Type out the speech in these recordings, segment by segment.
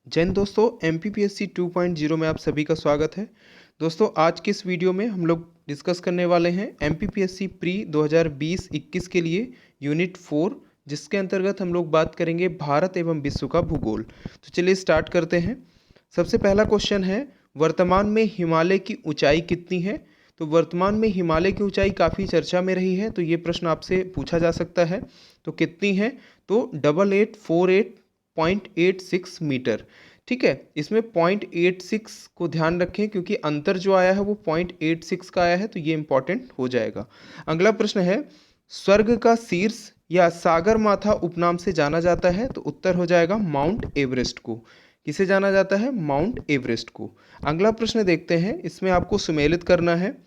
जय हिंद दोस्तों, MPPSC 2.0 में आप सभी का स्वागत है। दोस्तों आज के इस वीडियो में हम लोग डिस्कस करने वाले हैं MPPSC प्री 2020-21 के लिए यूनिट 4, जिसके अंतर्गत हम लोग बात करेंगे भारत एवं विश्व का भूगोल। तो चलिए स्टार्ट करते हैं। सबसे पहला क्वेश्चन है, वर्तमान में हिमालय की ऊंचाई कितनी है? तो वर्तमान में हिमालय की ऊंचाई काफ़ी चर्चा में रही है, तो ये प्रश्न आपसे पूछा जा सकता है। तो कितनी है? तो 8848.86 मीटर। ठीक है, इसमें 0.86 को ध्यान रखें क्योंकि अंतर जो आया है वो 0.86 का आया है, तो ये इंपॉर्टेंट हो जाएगा। अगला प्रश्न है, स्वर्ग का शीर्ष या सागर माथा उपनाम से जाना जाता है? तो उत्तर हो जाएगा माउंट एवरेस्ट को। किसे जाना जाता है? माउंट एवरेस्ट को। अगला प्रश्न देखते हैं, इसमें आपको सुमेलित करना है,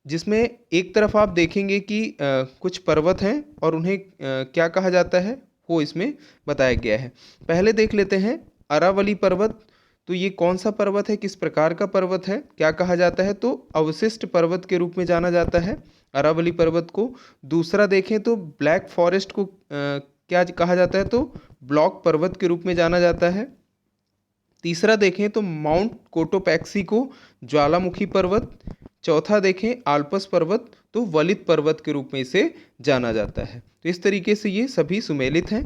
जिसमें एक तरफ आप देखेंगे कि कुछ पर्वत हैं और उन्हें क्या कहा जाता है वो इसमें बताया गया है। पहले देख लेते हैं अरावली पर्वत। तो ये कौन सा पर्वत है, किस प्रकार का पर्वत है, क्या कहा जाता है? तो अवशिष्ट पर्वत के रूप में जाना जाता है अरावली पर्वत को। दूसरा देखें तो ब्लैक फॉरेस्ट को क्या कहा जाता है? तो ब्लॉक पर्वत के रूप में जाना जाता है। तीसरा देखें तो माउंट कोटोपैक्सी को ज्वालामुखी पर्वत। चौथा देखें आल्पस पर्वत, तो वलित पर्वत के रूप में इसे जाना जाता है। तो इस तरीके से ये सभी सुमेलित हैं।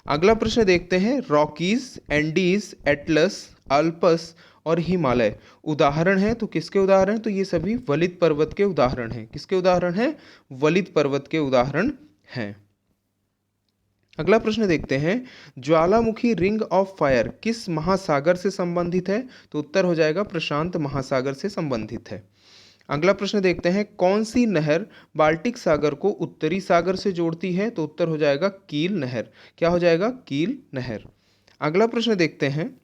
अगला प्रश्न देखते हैं, रॉकीज, एंडीज, एटलस, अल्पस और हिमालय उदाहरण हैं। तो किसके उदाहरण? तो ये सभी वलित पर्वत के उदाहरण हैं। किसके उदाहरण हैं? वलित पर्वत के उदाहरण हैं। अगला प्रश्न देखते हैं, ज्वालामुखी रिंग ऑफ फायर किस महासागर से संबंधित है? तो उत्तर हो जाएगा प्रशांत महासागर से संबंधित है। अगला प्रश्न देखते हैं, कौन सी नहर बाल्टिक सागर को उत्तरी सागर से जोड़ती है? तो उत्तर हो जाएगा कील नहर। क्या हो जाएगा? कील नहर। अगला प्रश्न देखते हैं,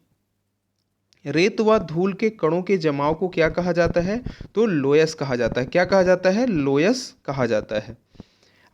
रेत व धूल के कणों के जमाव को क्या कहा जाता है? तो लोयस कहा जाता है। क्या कहा जाता है? लोयस कहा जाता है।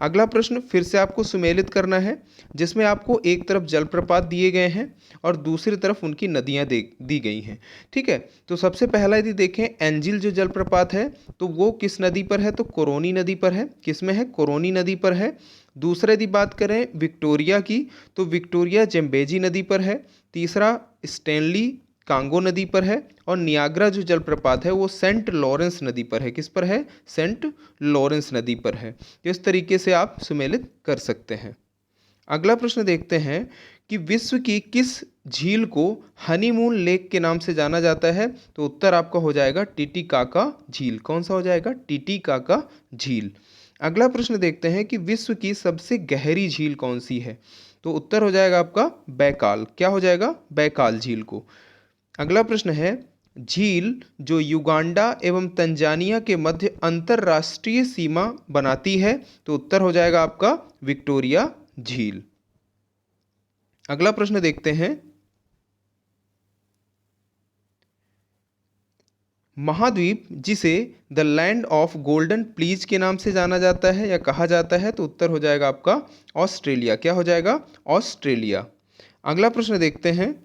अगला प्रश्न फिर से आपको सुमेलित करना है, जिसमें आपको एक तरफ जलप्रपात दिए गए हैं और दूसरी तरफ उनकी नदियां दी गई हैं। ठीक है, तो सबसे पहला यदि देखें, एंजिल जो जलप्रपात है तो वो किस नदी पर है? तो कोरोनी नदी पर है। किस में है? कोरोनी नदी पर है। दूसरा यदि बात करें विक्टोरिया की, तो विक्टोरिया जम्बेजी नदी पर है। तीसरा स्टैनली कांगो नदी पर है। और नियाग्रा जो जलप्रपात है वो सेंट लॉरेंस नदी पर है। किस पर है? सेंट लॉरेंस नदी पर है। इस तरीके से आप सुमेलित कर सकते हैं। अगला प्रश्न देखते हैं कि विश्व की किस झील को हनीमून लेक के नाम से जाना जाता है? तो उत्तर आपका हो जाएगा टिटिकाका झील। कौन सा हो जाएगा? टिटिकाका झील। अगला प्रश्न देखते हैं कि विश्व की सबसे गहरी झील कौन सी है? तो उत्तर हो जाएगा आपका बैकाल। क्या हो जाएगा? बैकाल झील को। अगला प्रश्न है, झील जो युगांडा एवं तंजानिया के मध्य अंतरराष्ट्रीय सीमा बनाती है? तो उत्तर हो जाएगा आपका विक्टोरिया झील। अगला प्रश्न देखते हैं, महाद्वीप जिसे the land of golden please के नाम से जाना जाता है या कहा जाता है? तो उत्तर हो जाएगा आपका ऑस्ट्रेलिया। क्या हो जाएगा? ऑस्ट्रेलिया। अगला प्रश्न देखते हैं,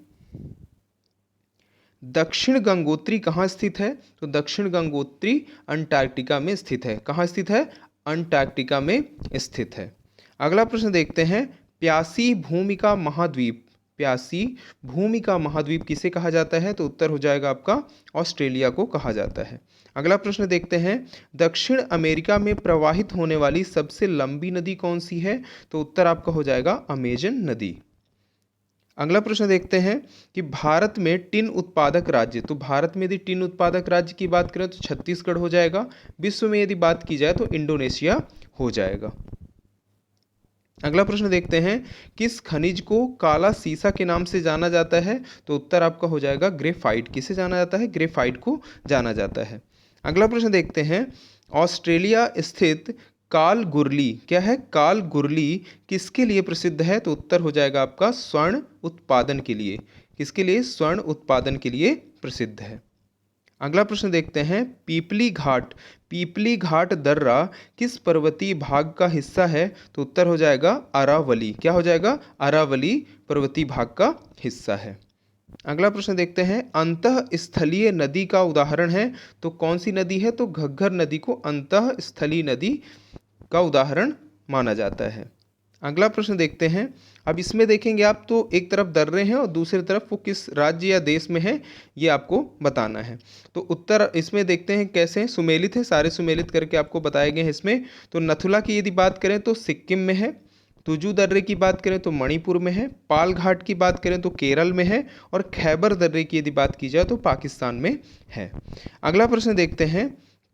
दक्षिण गंगोत्री कहाँ स्थित है? तो दक्षिण गंगोत्री अंटार्कटिका में स्थित है। कहाँ स्थित है? अंटार्कटिका में स्थित है। अगला प्रश्न देखते हैं, प्यासी भूमिका महाद्वीप, प्यासी भूमिका महाद्वीप किसे कहा जाता है? तो उत्तर हो जाएगा आपका ऑस्ट्रेलिया को कहा जाता है। अगला प्रश्न देखते हैं, दक्षिण अमेरिका में प्रवाहित होने वाली सबसे लंबी नदी कौन सी है? तो उत्तर आपका हो जाएगा अमेजन नदी। अगला प्रश्न देखते हैं कि भारत में टिन उत्पादक राज्य, तो भारत में यदि टिन उत्पादक राज्य की बात करें तो छत्तीसगढ़ हो जाएगा। विश्व में यदि बात की जाए तो इंडोनेशिया हो जाएगा। अगला प्रश्न देखते हैं, किस खनिज को काला सीसा के नाम से जाना जाता है? तो उत्तर आपका हो जाएगा ग्रेफाइट। किसे जाना जाता है? ग्रेफाइट को जाना जाता है। अगला प्रश्न देखते हैं, ऑस्ट्रेलिया स्थित काल गुरली, क्या है? काल गुरली किसके लिए प्रसिद्ध है? तो उत्तर हो जाएगा आपका स्वर्ण उत्पादन के लिए। किसके लिए? स्वर्ण उत्पादन के लिए प्रसिद्ध है। अगला प्रश्न देखते हैं, पीपली घाट, पीपली घाट दर्रा किस पर्वतीय भाग का हिस्सा है? तो उत्तर हो जाएगा अरावली। क्या हो जाएगा? अरावली पर्वतीय भाग का हिस्सा है। अगला प्रश्न देखते हैं, अंतः स्थलीय नदी का उदाहरण है, तो कौन सी नदी है? तो घग्गर नदी को अंतः स्थलीय नदी का उदाहरण माना जाता है। अगला प्रश्न देखते हैं, अब इसमें देखेंगे आप तो एक तरफ दर्रे हैं और दूसरी तरफ वो किस राज्य या देश में है ये आपको बताना है। तो उत्तर इसमें देखते हैं कैसे हैं, सुमेलित है, सारे सुमेलित करके आपको बताए गए हैं इसमें। तो नथुला की यदि बात करें तो सिक्किम में है, तुजू दर्रे की बात करें तो मणिपुर में है, पाल घाट की बात करें तो केरल में है, और खैबर दर्रे की यदि बात की जाए तो पाकिस्तान में है। अगला प्रश्न देखते हैं,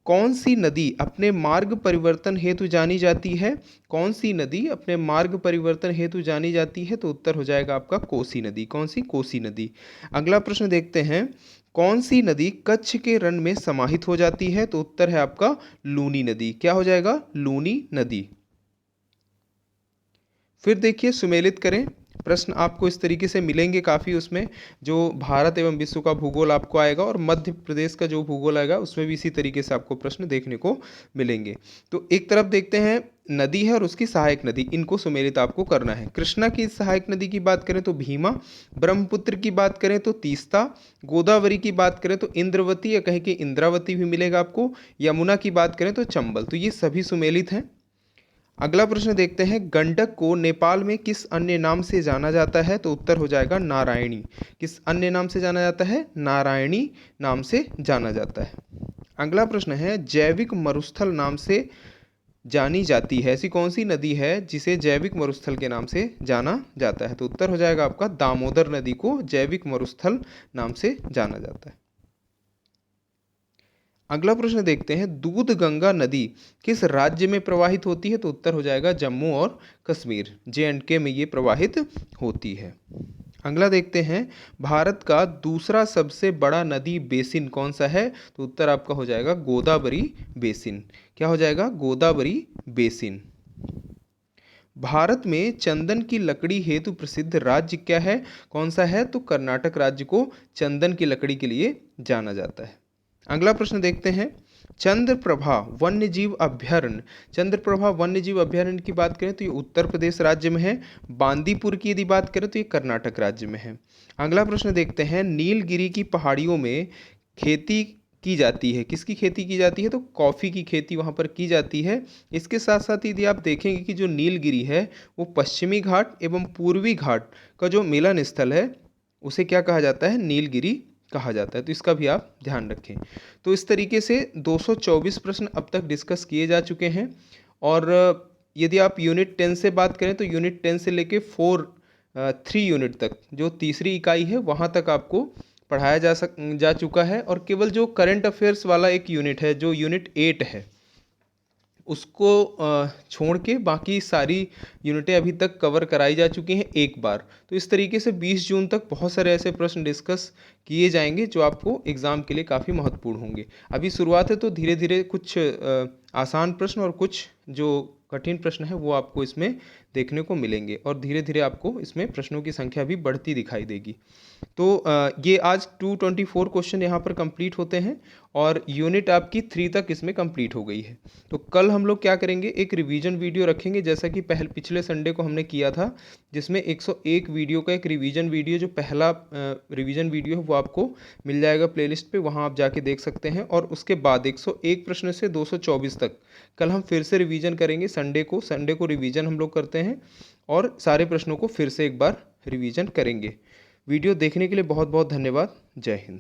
कौन सी नदी अपने मार्ग परिवर्तन हेतु जानी जाती है? कौन सी नदी अपने मार्ग परिवर्तन हेतु जानी जाती है? तो उत्तर हो जाएगा आपका कोसी नदी। कौन सी? कोसी नदी। अगला प्रश्न देखते हैं, कौन सी नदी कच्छ के रण में समाहित हो जाती है? तो उत्तर है आपका लूनी नदी। क्या हो जाएगा? लूनी नदी। फिर देखिए सुमेलित करें, प्रश्न आपको इस तरीके से मिलेंगे काफ़ी, उसमें जो भारत एवं विश्व का भूगोल आपको आएगा और मध्य प्रदेश का जो भूगोल आएगा उसमें भी इसी तरीके से आपको प्रश्न देखने को मिलेंगे। तो एक तरफ देखते हैं नदी है और उसकी सहायक नदी, इनको सुमेलित आपको करना है। कृष्णा की सहायक नदी की बात करें तो भीमा, ब्रह्मपुत्र की बात करें तो तीस्ता, गोदावरी की बात करें तो इंद्रवती या कहें कि इंद्रावती भी मिलेगा आपको, यमुना की बात करें तो चंबल। तो ये सभी सुमेलित हैं। अगला प्रश्न देखते हैं, गंडक को नेपाल में किस अन्य नाम से जाना जाता है? तो उत्तर हो जाएगा नारायणी। किस अन्य नाम से जाना जाता है? नारायणी नाम से जाना जाता है। अगला प्रश्न है, जैविक मरुस्थल नाम से जानी जाती है ऐसी कौन सी नदी है जिसे जैविक मरुस्थल के नाम से जाना जाता है? तो उत्तर हो जाएगा आपका दामोदर नदी को जैविक मरुस्थल नाम से जाना जाता है। अगला प्रश्न देखते हैं, दूध गंगा नदी किस राज्य में प्रवाहित होती है? तो उत्तर हो जाएगा जम्मू और कश्मीर, J&K में ये प्रवाहित होती है। अगला देखते हैं, भारत का दूसरा सबसे बड़ा नदी बेसिन कौन सा है? तो उत्तर आपका हो जाएगा गोदावरी बेसिन। क्या हो जाएगा? गोदावरी बेसिन। भारत में चंदन की लकड़ी हेतु प्रसिद्ध राज्य क्या है? कौन सा है? तो कर्नाटक राज्य को चंदन की लकड़ी के लिए जाना जाता है। अगला प्रश्न देखते हैं, चंद्रप्रभा वन्यजीव अभ्यारण्य, चंद्रप्रभा वन्यजीव अभ्यारण्य की बात करें तो ये उत्तर प्रदेश राज्य में है। बांदीपुर की यदि बात करें तो ये कर्नाटक राज्य में है। अगला प्रश्न देखते हैं, नीलगिरी की पहाड़ियों में खेती की जाती है, किसकी खेती की जाती है? तो कॉफ़ी की खेती वहाँ पर की जाती है। इसके साथ साथ यदि आप देखेंगे कि जो नीलगिरी है वो पश्चिमी घाट एवं पूर्वी घाट का जो मिलन स्थल है उसे क्या कहा जाता है? नीलगिरी कहा जाता है। तो इसका भी आप ध्यान रखें। तो इस तरीके से 224 प्रश्न अब तक डिस्कस किए जा चुके हैं। और यदि आप यूनिट 10 से बात करें तो यूनिट 10 से लेके 3 यूनिट तक जो तीसरी इकाई है वहाँ तक आपको पढ़ाया जा चुका है। और केवल जो करंट अफेयर्स वाला एक यूनिट है जो यूनिट 8 है उसको छोड़ के बाकी सारी यूनिटें अभी तक कवर कराई जा चुकी हैं एक बार। तो इस तरीके से 20 जून तक बहुत सारे ऐसे प्रश्न डिस्कस किए जाएंगे जो आपको एग्ज़ाम के लिए काफ़ी महत्वपूर्ण होंगे। अभी शुरुआत है तो धीरे धीरे कुछ आसान प्रश्न और कुछ जो कठिन प्रश्न है वो आपको इसमें देखने को मिलेंगे और धीरे धीरे आपको इसमें प्रश्नों की संख्या भी बढ़ती दिखाई देगी। तो ये आज 224 क्वेश्चन यहाँ पर कंप्लीट होते हैं और यूनिट आपकी 3 तक इसमें कंप्लीट हो गई है। तो कल हम लोग क्या करेंगे, एक रिवीजन वीडियो रखेंगे जैसा कि पिछले संडे को हमने किया था, जिसमें 101 वीडियो का एक रिवीजन वीडियो जो पहला रिवीजन वीडियो है वो आपको मिल जाएगा प्लेलिस्ट पे, वहाँ आप जाके देख सकते हैं। और उसके बाद 101 प्रश्न से 224 तक कल हम फिर से रिवीजन करेंगे। संडे को रिवीजन हम लोग करते हैं और सारे प्रश्नों को फिर से एक बार रिवीजन करेंगे। वीडियो देखने के लिए बहुत बहुत धन्यवाद। जय हिंद।